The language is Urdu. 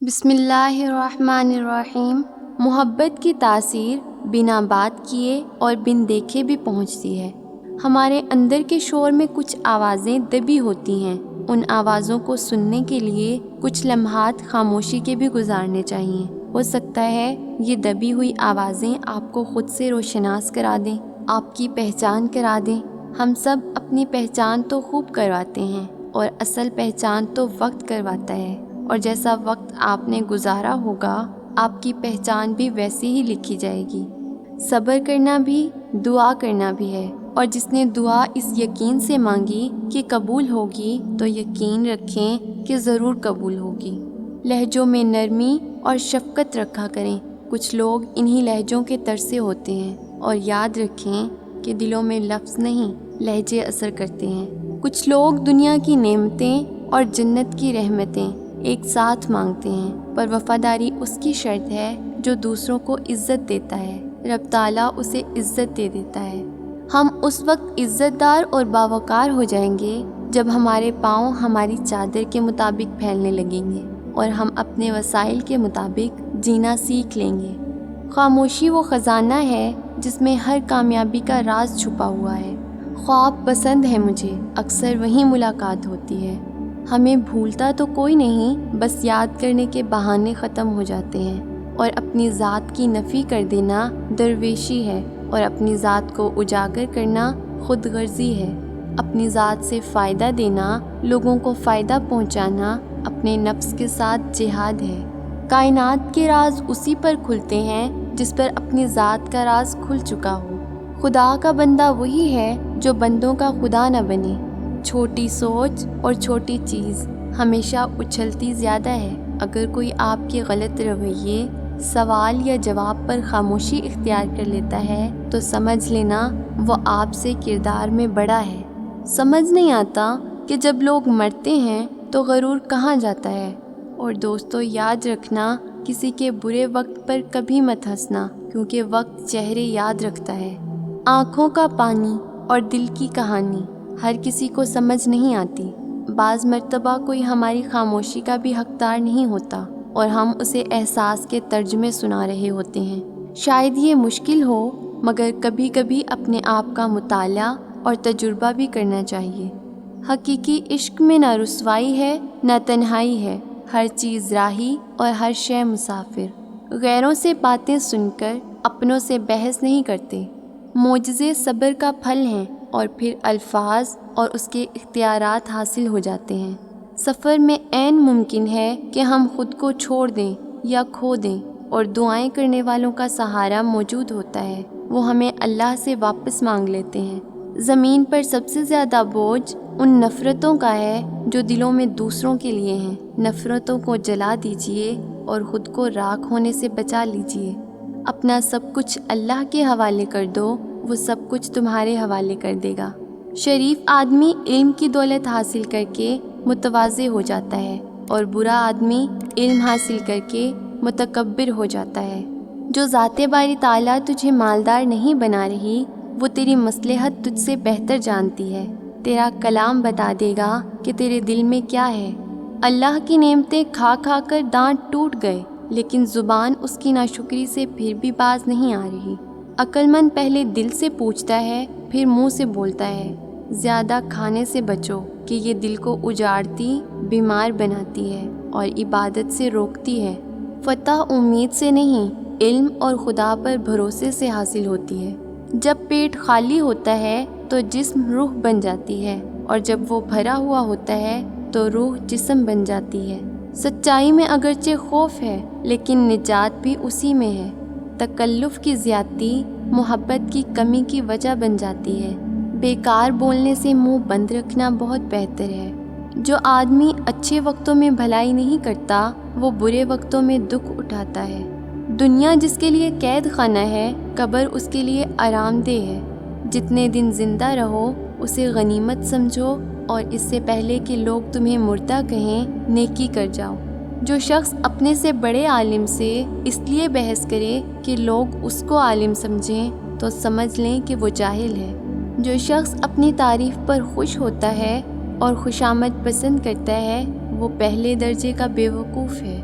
بسم اللہ الرحمن الرحیم۔ محبت کی تاثیر بنا بات کیے اور بن دیکھے بھی پہنچتی ہے۔ ہمارے اندر کے شور میں کچھ آوازیں دبی ہوتی ہیں، ان آوازوں کو سننے کے لیے کچھ لمحات خاموشی کے بھی گزارنے چاہیے۔ ہو سکتا ہے یہ دبی ہوئی آوازیں آپ کو خود سے روشناس کرا دیں، آپ کی پہچان کرا دیں۔ ہم سب اپنی پہچان تو خوب کرواتے ہیں، اور اصل پہچان تو وقت کرواتا ہے، اور جیسا وقت آپ نے گزارا ہوگا آپ کی پہچان بھی ویسے ہی لکھی جائے گی۔ صبر کرنا بھی دعا کرنا بھی ہے، اور جس نے دعا اس یقین سے مانگی کہ قبول ہوگی تو یقین رکھیں کہ ضرور قبول ہوگی۔ لہجوں میں نرمی اور شفقت رکھا کریں، کچھ لوگ انہی لہجوں کے ترسے ہوتے ہیں، اور یاد رکھیں کہ دلوں میں لفظ نہیں لہجے اثر کرتے ہیں۔ کچھ لوگ دنیا کی نعمتیں اور جنت کی رحمتیں ایک ساتھ مانگتے ہیں، پر وفاداری اس کی شرط ہے جو دوسروں کو عزت دیتا ہے، رب تعالیٰ اسے عزت دے دیتا ہے۔ ہم اس وقت عزت دار اور باوقار ہو جائیں گے جب ہمارے پاؤں ہماری چادر کے مطابق پھیلنے لگیں گے، اور ہم اپنے وسائل کے مطابق جینا سیکھ لیں گے۔ خاموشی وہ خزانہ ہے جس میں ہر کامیابی کا راز چھپا ہوا ہے۔ خواب پسند ہے مجھے، اکثر وہیں ملاقات ہوتی ہے۔ ہمیں بھولتا تو کوئی نہیں، بس یاد کرنے کے بہانے ختم ہو جاتے ہیں، اور اپنی ذات کی نفی کر دینا درویشی ہے، اور اپنی ذات کو اجاگر کرنا خود غرضی ہے۔ اپنی ذات سے فائدہ دینا، لوگوں کو فائدہ پہنچانا اپنے نفس کے ساتھ جہاد ہے۔ کائنات کے راز اسی پر کھلتے ہیں جس پر اپنی ذات کا راز کھل چکا ہو۔ خدا کا بندہ وہی ہے جو بندوں کا خدا نہ بنے۔ چھوٹی سوچ اور چھوٹی چیز ہمیشہ اچھلتی زیادہ ہے۔ اگر کوئی آپ کے غلط رویے، سوال یا جواب پر خاموشی اختیار کر لیتا ہے تو سمجھ لینا وہ آپ سے کردار میں بڑا ہے۔ سمجھ نہیں آتا کہ جب لوگ مرتے ہیں تو غرور کہاں جاتا ہے۔ اور دوستو، یاد رکھنا، کسی کے برے وقت پر کبھی مت ہنسنا، کیونکہ وقت چہرے یاد رکھتا ہے۔ آنکھوں کا پانی اور دل کی کہانی ہر کسی کو سمجھ نہیں آتی۔ بعض مرتبہ کوئی ہماری خاموشی کا بھی حقدار نہیں ہوتا، اور ہم اسے احساس کے ترجمے سنا رہے ہوتے ہیں۔ شاید یہ مشکل ہو، مگر کبھی کبھی اپنے آپ کا مطالعہ اور تجربہ بھی کرنا چاہیے۔ حقیقی عشق میں نہ رسوائی ہے نہ تنہائی ہے، ہر چیز راہی اور ہر شے مسافر۔ غیروں سے باتیں سن کر اپنوں سے بحث نہیں کرتے۔ معجزے صبر کا پھل ہیں، اور پھر الفاظ اور اس کے اختیارات حاصل ہو جاتے ہیں۔ سفر میں عین ممکن ہے کہ ہم خود کو چھوڑ دیں یا کھو دیں، اور دعائیں کرنے والوں کا سہارا موجود ہوتا ہے، وہ ہمیں اللہ سے واپس مانگ لیتے ہیں۔ زمین پر سب سے زیادہ بوجھ ان نفرتوں کا ہے جو دلوں میں دوسروں کے لیے ہیں۔ نفرتوں کو جلا دیجئے اور خود کو راکھ ہونے سے بچا لیجئے۔ اپنا سب کچھ اللہ کے حوالے کر دو، وہ سب کچھ تمہارے حوالے کر دے گا۔ شریف آدمی علم کی دولت حاصل کر کے متواضع ہو جاتا ہے، اور برا آدمی علم حاصل کر کے متکبر ہو جاتا ہے۔ جو ذات باری تعالیٰ تجھے مالدار نہیں بنا رہی، وہ تیری مصلحت تجھ سے بہتر جانتی ہے۔ تیرا کلام بتا دے گا کہ تیرے دل میں کیا ہے۔ اللہ کی نعمتیں کھا کھا کر دانت ٹوٹ گئے، لیکن زبان اس کی ناشکری سے پھر بھی باز نہیں آ رہی۔ عقل مند پہلے دل سے پوچھتا ہے، پھر منہ سے بولتا ہے۔ زیادہ کھانے سے بچو کہ یہ دل کو اجاڑتی، بیمار بناتی ہے، اور عبادت سے روکتی ہے۔ فتح امید سے نہیں، علم اور خدا پر بھروسے سے حاصل ہوتی ہے۔ جب پیٹ خالی ہوتا ہے تو جسم روح بن جاتی ہے، اور جب وہ بھرا ہوا ہوتا ہے تو روح جسم بن جاتی ہے۔ سچائی میں اگرچہ خوف ہے، لیکن نجات بھی اسی میں ہے۔ تکلف کی زیادتی محبت کی کمی کی وجہ بن جاتی ہے۔ بیکار بولنے سے منہ بند رکھنا بہت بہتر ہے۔ جو آدمی اچھے وقتوں میں بھلائی نہیں کرتا، وہ برے وقتوں میں دکھ اٹھاتا ہے۔ دنیا جس کے لیے قید خانہ ہے، قبر اس کے لیے آرام دہ ہے۔ جتنے دن زندہ رہو اسے غنیمت سمجھو، اور اس سے پہلے کہ لوگ تمہیں مردہ کہیں، نیکی کر جاؤ۔ جو شخص اپنے سے بڑے عالم سے اس لیے بحث کرے کہ لوگ اس کو عالم سمجھیں، تو سمجھ لیں کہ وہ جاہل ہے۔ جو شخص اپنی تعریف پر خوش ہوتا ہے اور خوشامد پسند کرتا ہے، وہ پہلے درجے کا بیوقوف ہے۔